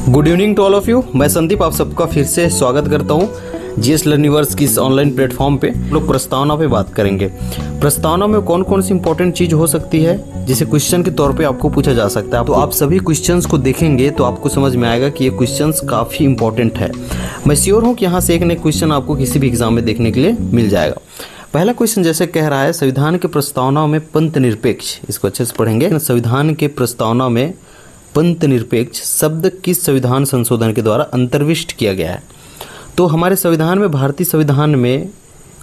Good evening to all of you. मैं संदीप आप सबका फिर से स्वागत करता हूँ जीएस लर्निवर्स की इस ऑनलाइन प्लेटफॉर्म पे। लोग प्रस्तावना पे बात करेंगे। प्रस्तावना में कौन कौन सी इंपॉर्टेंट चीज हो सकती है जिसे क्वेश्चन के तौर पे आपको पूछा जा सकता है। तो आप सभी क्वेश्चंस को देखेंगे तो आपको समझ में आएगा कि ये क्वेश्चंस काफ़ी इंपॉर्टेंट है। मैं श्योर हूँ कि यहाँ से एक न एक क्वेश्चन आपको किसी भी एग्जाम में देखने के लिए मिल जाएगा। पहला क्वेश्चन जैसे कह रहा है, संविधान के प्रस्तावना में पंथ निरपेक्ष, इसको अच्छे से पढ़ेंगे। संविधान के प्रस्तावना में पंथ निरपेक्ष शब्द किस संविधान संशोधन के द्वारा अंतर्विष्ट किया गया है? तो हमारे संविधान में, भारतीय संविधान में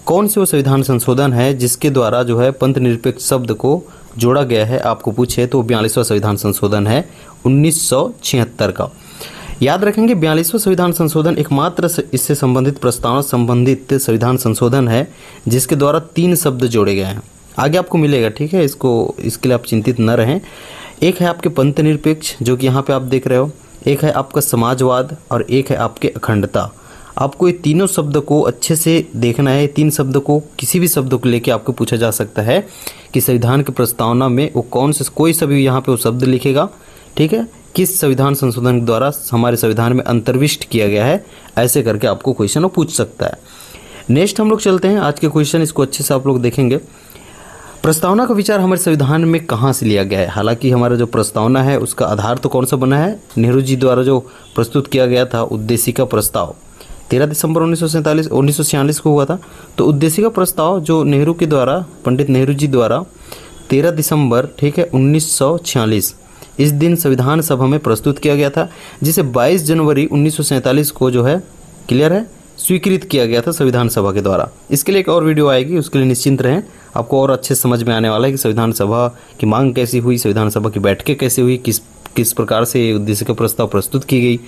कौन से वो संविधान संशोधन है जिसके द्वारा जो है पंथ निरपेक्ष शब्द को जोड़ा गया है? आपको पूछे तो 42वां संविधान संशोधन है 1976 का। याद रखेंगे 42वां संविधान संशोधन एकमात्र इससे संबंधित प्रस्तावना संबंधित संविधान संशोधन है जिसके द्वारा 3 शब्द जोड़े गए हैं। आगे आपको मिलेगा, ठीक है, इसके लिए आप चिंतित न रहें। एक है आपके पंथ निरपेक्ष जो कि यहाँ पे आप देख रहे हो, एक है आपका समाजवाद और एक है आपके अखंडता। आपको ये तीनों शब्द को अच्छे से देखना है। 3 शब्द को, किसी भी शब्द को लेके आपको पूछा जा सकता है कि संविधान की प्रस्तावना में वो कौन से, कोई सा भी यहाँ पे वो शब्द लिखेगा, ठीक है, किस संविधान संशोधन के द्वारा हमारे संविधान में अंतर्विष्ट किया गया है, ऐसे करके आपको क्वेश्चन वो पूछ सकता है। नेक्स्ट हम लोग चलते हैं आज के क्वेश्चन, इसको अच्छे से आप लोग देखेंगे। प्रस्तावना का विचार हमारे संविधान में कहाँ से लिया गया है? हालांकि हमारा जो प्रस्तावना है उसका आधार तो कौन सा बना है? नेहरू जी द्वारा जो प्रस्तुत किया गया था उद्देशिका प्रस्ताव 13 दिसंबर 1946 को हुआ था। तो उद्देशिका प्रस्ताव जो नेहरू के द्वारा, पंडित नेहरू जी द्वारा 13 दिसंबर, ठीक है, 1946 इस दिन संविधान सभा में प्रस्तुत किया गया था, जिसे 22 जनवरी 1947 को जो है, क्लियर है, स्वीकृत किया गया था संविधान सभा के द्वारा। इसके लिए एक और वीडियो आएगी, उसके लिए निश्चिंत रहें, आपको और अच्छे समझ में आने वाला है कि संविधान सभा की मांग कैसी हुई, संविधान सभा की बैठकें कैसे हुई, किस प्रकार से उद्देश्य का प्रस्ताव प्रस्तुत की गई,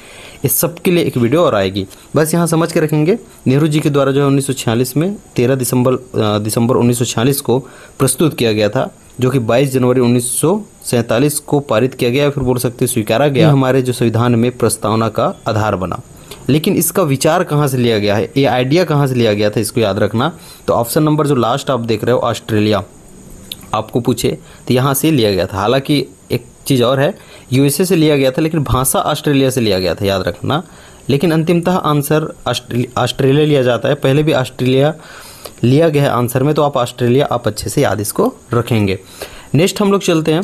इस सब के लिए एक वीडियो और आएगी। बस यहाँ समझ के रखेंगे, नेहरू जी के द्वारा जो है 1946 में 13 दिसंबर 1946 को प्रस्तुत किया गया था, जो कि 22 जनवरी 1947 को पारित किया गया, फिर बोल सकते स्वीकारा गया, हमारे जो संविधान में प्रस्तावना का आधार बना। लेकिन इसका विचार कहाँ से लिया गया है, ये आइडिया कहाँ से लिया गया था, इसको याद रखना। तो ऑप्शन नंबर जो लास्ट आप देख रहे हो, ऑस्ट्रेलिया, आपको पूछे तो यहाँ से लिया गया था। हालांकि एक चीज़ और है, यूएसए से लिया गया था, लेकिन भाषा ऑस्ट्रेलिया से लिया गया था, याद रखना। लेकिन अंतिमतः आंसर ऑस्ट्रेलिया लिया जाता है। पहले भी ऑस्ट्रेलिया लिया गया है आंसर में, तो आप ऑस्ट्रेलिया आप अच्छे से याद इसको रखेंगे। नेक्स्ट हम लोग चलते हैं।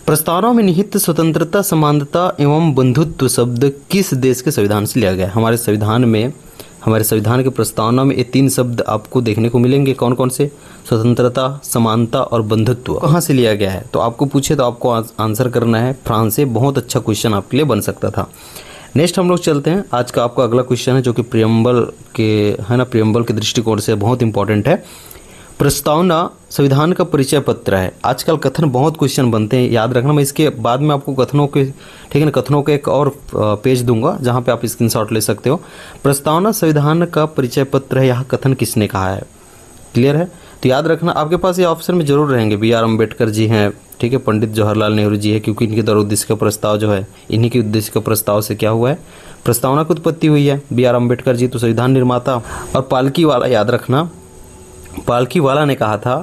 प्रस्तावना में निहित स्वतंत्रता, समानता एवं बंधुत्व शब्द किस देश के संविधान से लिया गया है? हमारे संविधान में, हमारे संविधान की प्रस्तावना में ये 3 शब्द आपको देखने को मिलेंगे। कौन कौन से? स्वतंत्रता, समानता और बंधुत्व। कहाँ से लिया गया है? तो आपको पूछे तो आपको आंसर करना है फ्रांस से। बहुत अच्छा क्वेश्चन आपके लिए बन सकता था। नेक्स्ट हम लोग चलते हैं। आज का आपका अगला क्वेश्चन है जो कि प्रियम्बल के है ना, प्रियम्बल के दृष्टिकोण से बहुत इंपॉर्टेंट है। प्रस्तावना संविधान का परिचय पत्र है। आजकल कथन बहुत क्वेश्चन बनते हैं, याद रखना। मैं इसके बाद में आपको कथनों के, ठीक है ना, कथनों के एक और पेज दूंगा जहां पे आप स्क्रीनशॉट ले सकते हो। प्रस्तावना संविधान का परिचय पत्र है, यह कथन किसने कहा है? क्लियर है? तो याद रखना, आपके पास ये ऑप्शन में जरूर रहेंगे। BR अम्बेडकर जी हैं, ठीक है, पंडित जवाहरलाल नेहरू जी है, क्योंकि इनके द्वारा उद्देश्य का प्रस्ताव जो है, इन्हीं के उद्देश्य का प्रस्ताव से क्या हुआ है, प्रस्तावना की उत्पत्ति हुई है। BR अम्बेडकर जी तो संविधान निर्माता। और पालकी वाला, याद रखना, पालकी वाला ने कहा था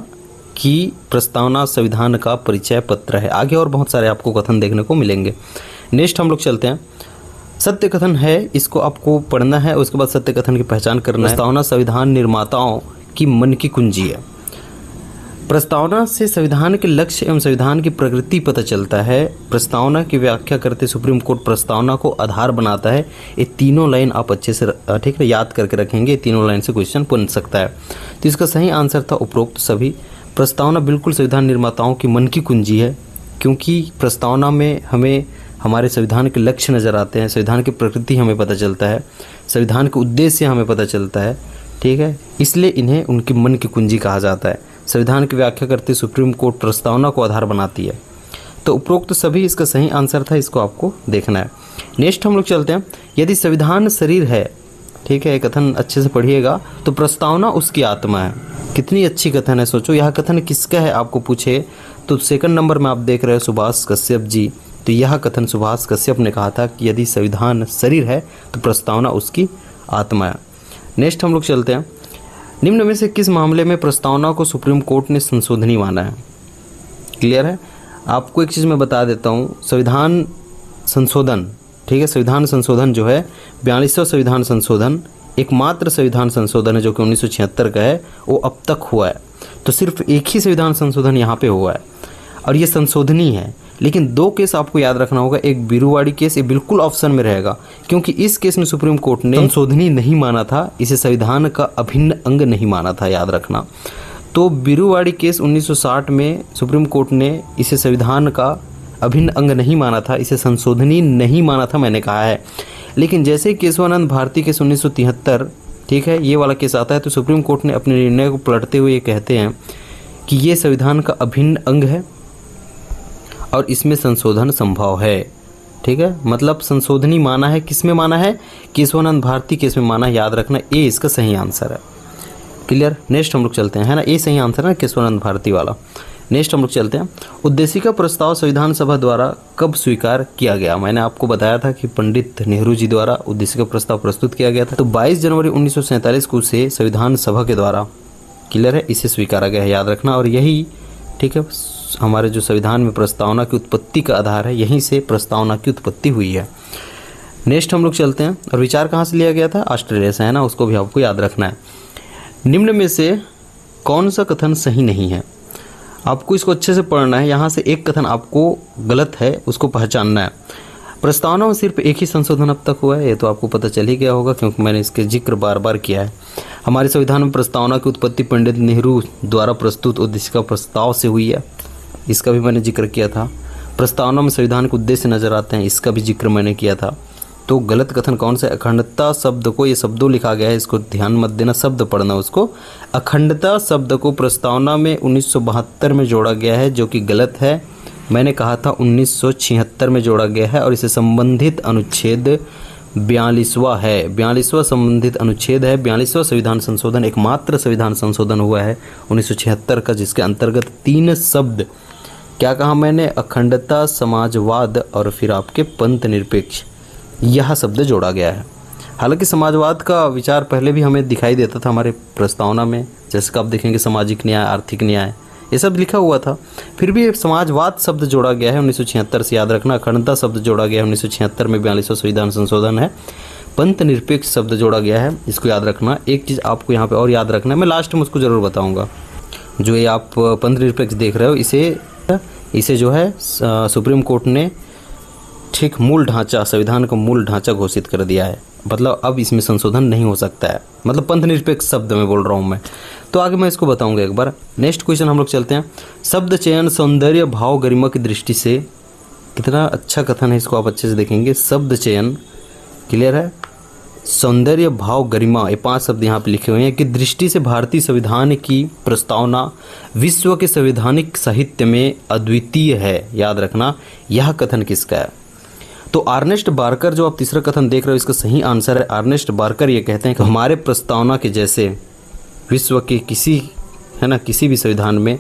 कि प्रस्तावना संविधान का परिचय पत्र है। आगे और बहुत सारे आपको कथन देखने को मिलेंगे। नेक्स्ट हम लोग चलते हैं। सत्य कथन है, इसको आपको पढ़ना है, उसके बाद सत्य कथन की पहचान करना है। प्रस्तावना संविधान निर्माताओं की मन की कुंजी है। प्रस्तावना से संविधान के लक्ष्य एवं संविधान की प्रकृति पता चलता है। प्रस्तावना की व्याख्या करते सुप्रीम कोर्ट प्रस्तावना को आधार बनाता है। ये तीनों लाइन आप अच्छे से, ठीक है, याद करके रखेंगे। तीनों लाइन से क्वेश्चन बन सकता है। तो इसका सही आंसर था उपरोक्त सभी। प्रस्तावना बिल्कुल संविधान निर्माताओं की मन की कुंजी है, क्योंकि प्रस्तावना में हमें हमारे संविधान के लक्ष्य नजर आते हैं, संविधान की प्रकृति हमें पता चलता है, संविधान के उद्देश्य हमें पता चलता है, ठीक है, इसलिए इन्हें उनकी मन की कुंजी कहा जाता है। संविधान की व्याख्या करते सुप्रीम कोर्ट प्रस्तावना को आधार बनाती है। तो उपरोक्त सभी इसका सही आंसर था, इसको आपको देखना है। नेक्स्ट हम लोग चलते हैं। यदि संविधान शरीर है, ठीक है, कथन अच्छे से पढ़िएगा, तो प्रस्तावना उसकी आत्मा है। कितनी अच्छी कथन है, सोचो। यह कथन किसका है आपको पूछे तो सेकंड नंबर में आप देख रहे हो सुभाष कश्यप जी। तो यह कथन सुभाष कश्यप ने कहा था कि यदि संविधान शरीर है तो प्रस्तावना उसकी आत्मा है। नेक्स्ट हम लोग चलते हैं। निम्न में से किस मामले में प्रस्तावना को सुप्रीम कोर्ट ने संशोधनी माना है? क्लियर है? आपको एक चीज़ मैं बता देता हूँ, संविधान संशोधन ठीक है। संविधान संशोधन जो है 42वां संविधान संशोधन एकमात्र संविधान संशोधन है जो कि 1976 का है, वो अब तक हुआ है। तो सिर्फ एक ही संविधान संशोधन यहाँ पे हुआ है और ये संशोधनी है। लेकिन दो केस आपको याद रखना होगा, एक बिरुवाड़ी केस, ये बिल्कुल ऑप्शन में रहेगा क्योंकि इस केस में सुप्रीम कोर्ट ने संशोधनी नहीं माना था, इसे संविधान का अभिन्न अंग नहीं माना था, याद रखना। तो बिरुवाड़ी केस 1960 में सुप्रीम कोर्ट ने इसे संविधान का अभिन्न अंग नहीं माना था, इसे संशोधनी नहीं माना था, मैंने कहा है। लेकिन जैसे केशवानंद भारती केस 1973, ठीक है, ये वाला केस आता है तो सुप्रीम कोर्ट ने अपने निर्णय को पलटते हुए ये कहते हैं कि ये संविधान का अभिन्न अंग है और इसमें संशोधन संभव है, ठीक है। मतलब संशोधनी माना है, किस में माना है? केशवानंद भारती केस में माना है, याद रखना। ए इसका सही आंसर है। क्लियर। नेक्स्ट हम लोग चलते हैं, है ना, ए सही आंसर है केशवानंद भारती वाला। नेक्स्ट हम लोग चलते हैं, उद्देशिका प्रस्ताव संविधान सभा द्वारा कब स्वीकार किया गया? मैंने आपको बताया था कि पंडित नेहरू जी द्वारा उद्देशिका प्रस्ताव प्रस्तुत किया गया था। तो 22 जनवरी 1947 को से संविधान सभा के द्वारा, क्लियर है, इसे स्वीकारा गया है, याद रखना। और यही, ठीक है, हमारे जो संविधान में प्रस्तावना की उत्पत्ति का आधार है, यहीं से प्रस्तावना की उत्पत्ति हुई है। नेक्स्ट हम लोग चलते हैं, और विचार कहाँ से लिया गया था? ऑस्ट्रेलिया से, है ना, उसको भी आपको याद रखना है। निम्न में से कौन सा कथन सही नहीं है? आपको इसको अच्छे से पढ़ना है। यहाँ से एक कथन आपको गलत है, उसको पहचानना है। प्रस्तावना में सिर्फ एक ही संशोधन अब तक हुआ है, ये तो आपको पता चल ही गया होगा क्योंकि मैंने इसके जिक्र बार बार किया है। हमारे संविधान में प्रस्तावना की उत्पत्ति पंडित नेहरू द्वारा प्रस्तुत उद्देशिका प्रस्ताव से हुई है, इसका भी मैंने जिक्र किया था। प्रस्तावना में संविधान के उद्देश्य नजर आते हैं, इसका भी जिक्र मैंने किया था। तो गलत कथन कौन सा? अखंडता शब्द को, ये शब्दों लिखा गया है, इसको ध्यान मत देना, शब्द पढ़ना उसको। अखंडता शब्द को प्रस्तावना में 1972 में जोड़ा गया है, जो कि गलत है। मैंने कहा था 1976 में जोड़ा गया है और इसे संबंधित अनुच्छेद 42वां है, 42वां संबंधित अनुच्छेद है। 42वां संविधान संशोधन एकमात्र संविधान संशोधन हुआ है 1976 का, जिसके अंतर्गत 3 शब्द, क्या कहा मैंने? अखंडता, समाजवाद और फिर आपके पंथ निरपेक्ष, यह शब्द जोड़ा गया है। हालांकि समाजवाद का विचार पहले भी हमें दिखाई देता था हमारे प्रस्तावना में, जैसे कि आप देखेंगे सामाजिक न्याय, आर्थिक न्याय, ये सब लिखा हुआ था। फिर भी समाजवाद शब्द जोड़ा गया है 1976 से, याद रखना। अखंडता शब्द जोड़ा गया है 1976 में, 42वां संविधान संशोधन है। पंथ निरपेक्ष शब्द जोड़ा गया है, इसको याद रखना। एक चीज़ आपको यहाँ पे और याद रखना है, मैं लास्ट में उसको जरूर बताऊँगा। जो ये आप पंथ निरपेक्ष देख रहे हो, इसे जो है सुप्रीम कोर्ट ने, ठीक, मूल ढांचा, संविधान का मूल ढांचा घोषित कर दिया है। मतलब अब इसमें संशोधन नहीं हो सकता है, मतलब पंथ निरपेक्ष शब्द में बोल रहा हूँ मैं। तो आगे मैं इसको बताऊंगा एक बार। नेक्स्ट क्वेश्चन हम लोग चलते हैं। शब्द चयन सौंदर्य भाव गरिमा की दृष्टि से, कितना अच्छा कथन है, इसको आप अच्छे से देखेंगे। शब्द चयन, क्लियर है, सौंदर्य भाव गरिमा, ये 5 शब्द यहाँ पे लिखे हुए हैं, कि दृष्टि से भारतीय संविधान की प्रस्तावना विश्व के संवैधानिक साहित्य में अद्वितीय है, याद रखना। यह कथन किसका है? तो अर्नेस्ट बार्कर, जो आप तीसरा कथन देख रहे हो, इसका सही आंसर है अर्नेस्ट बार्कर। ये कहते हैं कि हमारे प्रस्तावना के जैसे विश्व के किसी, है ना, किसी भी संविधान में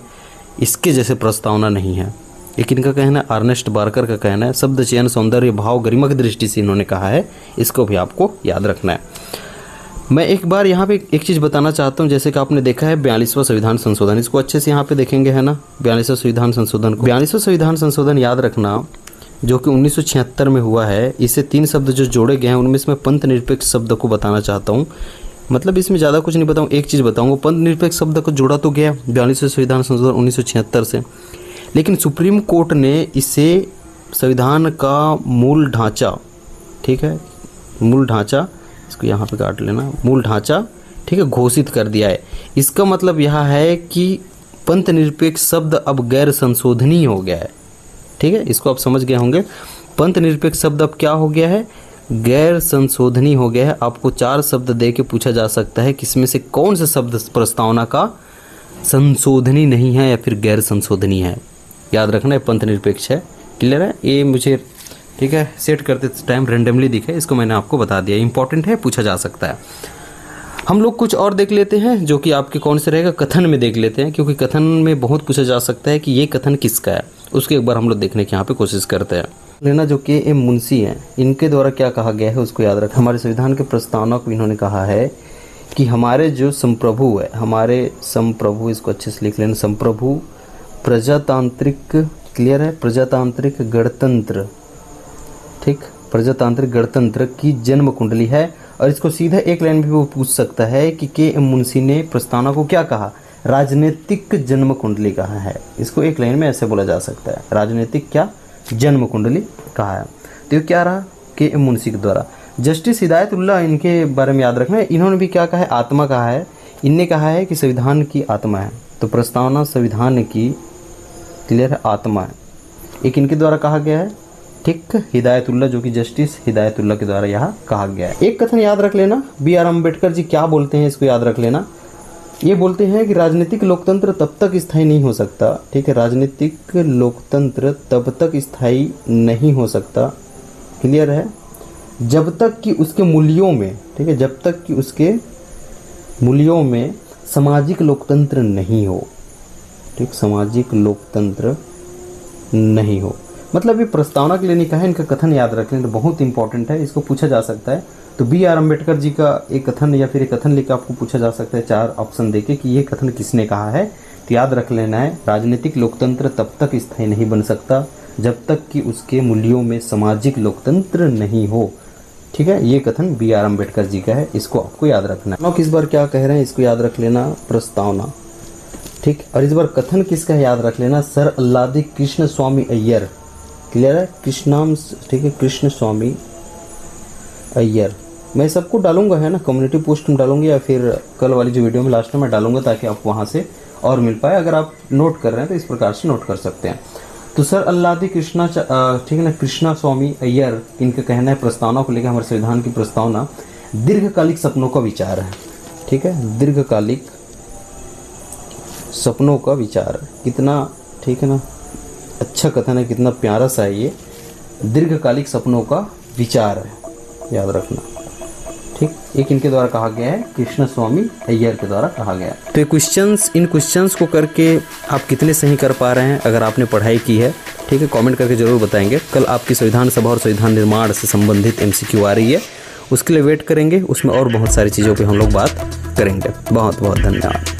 इसके जैसे प्रस्तावना नहीं है। एक इनका कहना है, अर्नेस्ट बार्कर का कहना है। शब्द चयन सौंदर्य भाव गरिमा की दृष्टि से इन्होंने कहा है, इसको भी आपको याद रखना है। मैं एक बार यहाँ पे एक चीज़ बताना चाहता हूँ, जैसे कि आपने देखा है 42वां संविधान संशोधन, इसको अच्छे से यहाँ पे देखेंगे, है ना, 42वां संविधान संशोधन को। 42वां संविधान संशोधन याद रखना, जो कि 1976 में हुआ है। इसे 3 शब्द जो जोड़े गए हैं, उनमें से मैं पंथ निरपेक्ष शब्द को बताना चाहता हूँ। मतलब इसमें ज़्यादा कुछ नहीं बताऊँ, एक चीज़ बताऊँगा। पंथ निरपेक्ष शब्द को जोड़ा तो गया 42वें संविधान संशोधन 1976 से, लेकिन सुप्रीम कोर्ट ने इसे संविधान का मूल ढांचा, ठीक है, मूल ढांचा, इसको यहाँ पे काट लेना, मूल ढांचा, ठीक है, घोषित कर दिया है। इसका मतलब यह है कि पंथ निरपेक्ष शब्द अब गैर संशोधनीय हो गया है, ठीक है, इसको आप समझ गए होंगे। पंथ निरपेक्ष शब्द अब क्या हो गया है? गैर संशोधनीय हो गया है। आपको 4 शब्द दे के पूछा जा सकता है कि इसमें से कौन सा शब्द प्रस्तावना का संशोधनीय नहीं है या फिर गैर संशोधनीय है, याद रखना है, पंथ निरपेक्ष है। क्लियर है? ये मुझे, ठीक है, सेट करते टाइम रेंडमली दिखे, इसको मैंने आपको बता दिया, इंपॉर्टेंट है, पूछा जा सकता है। हम लोग कुछ और देख लेते हैं, जो कि आपके कौन से रहेगा, कथन में देख लेते हैं, क्योंकि कथन में बहुत पूछा जा सकता है कि ये कथन किसका है, उसके एक बार हम लोग देखने की यहाँ पे कोशिश करते हैं। लेना जो के एम मुंशी हैं, इनके द्वारा क्या कहा गया है उसको याद रखें। हमारे संविधान के प्रस्तावना को इन्होंने कहा है कि हमारे जो संप्रभु है, हमारे संप्रभु, इसको अच्छे से लिख लेना, संप्रभु प्रजातांत्रिक, क्लियर है, प्रजातांत्रिक गणतंत्र, ठीक, प्रजातांत्रिक गणतंत्र की जन्म कुंडली है। और इसको सीधा एक लाइन भी वो पूछ सकता है कि के.एम. मुंशी ने प्रस्तावना को क्या कहा, राजनीतिक जन्म कुंडली कहा है। इसको एक लाइन में ऐसे बोला जा सकता है, राजनीतिक क्या जन्म कुंडली कहा है। तो ये क्या रहा, के.एम. मुंशी के द्वारा। जस्टिस हिदायतुल्लाह, इनके बारे में याद रखना है, इन्होंने भी क्या कहा है, आत्मा कहा है। इनने कहा है कि संविधान की आत्मा है, तो प्रस्तावना संविधान की क्लियर है, आत्मा है। एक इनके द्वारा कहा गया है, ठीक, हिदायतुल्लाह, जो कि जस्टिस हिदायतुल्लाह के द्वारा यहाँ कहा गया है। एक कथन याद रख लेना, बी.आर. अम्बेडकर जी क्या बोलते हैं, इसको याद रख लेना। ये बोलते हैं कि राजनीतिक लोकतंत्र तब तक स्थायी नहीं हो सकता, ठीक है, राजनीतिक लोकतंत्र तब तक स्थायी नहीं हो सकता, क्लियर है, जब तक कि उसके मूल्यों में, ठीक है, जब तक कि उसके मूल्यों में सामाजिक लोकतंत्र नहीं हो, ठीक, सामाजिक लोकतंत्र नहीं हो। मतलब ये प्रस्तावना के लिए नहीं कहा है, इनका कथन याद रख लें, तो बहुत इंपॉर्टेंट है, इसको पूछा जा सकता है। तो बी.आर. अम्बेडकर जी का एक कथन या फिर एक कथन लेकर आपको पूछा जा सकता है, 4 ऑप्शन देके कि ये कथन किसने कहा है। तो याद रख लेना है, राजनीतिक लोकतंत्र तब तक स्थायी नहीं बन सकता जब तक कि उसके मूल्यों में सामाजिक लोकतंत्र नहीं हो, ठीक है। ये कथन बी.आर. अम्बेडकर जी का है, इसको आपको याद रखना है। किस बार क्या कह रहे हैं, इसको याद रख लेना, प्रस्तावना, ठीक। और इस बार कथन किसका है, याद रख लेना, सर अल्लादी कृष्ण स्वामी अय्यर, क्लियर है, कृष्णाम, ठीक है, कृष्ण स्वामी अय्यर। मैं सबको डालूंगा, है ना, कम्युनिटी पोस्ट में डालूंगा या फिर कल वाली जो वीडियो में लास्ट में मैं डालूंगा, ताकि आप वहां से और मिल पाए। अगर आप नोट कर रहे हैं तो इस प्रकार से नोट कर सकते हैं। तो सर अल्लादी कृष्णा, ठीक है ना, कृष्णा स्वामी अय्यर, इनका कहना है प्रस्तावना को लेकर, हमारे संविधान की प्रस्तावना दीर्घकालिक सपनों का विचार है, ठीक है, दीर्घकालिक सपनों का विचार, कितना, ठीक है ना, अच्छा कथन है, कितना प्यारा सा है ये, दीर्घकालिक सपनों का विचार है, याद रखना, ठीक। एक इनके द्वारा कहा गया है, कृष्ण स्वामी अय्यर के द्वारा कहा गया है। तो ये क्वेश्चंस, इन क्वेश्चंस को करके आप कितने सही कर पा रहे हैं, अगर आपने पढ़ाई की है, ठीक है, कमेंट करके जरूर बताएंगे। कल आपकी संविधान सभा और संविधान निर्माण से संबंधित MCQ आ रही है, उसके लिए वेट करेंगे, उसमें और बहुत सारी चीज़ों पर हम लोग बात करेंगे। बहुत बहुत धन्यवाद।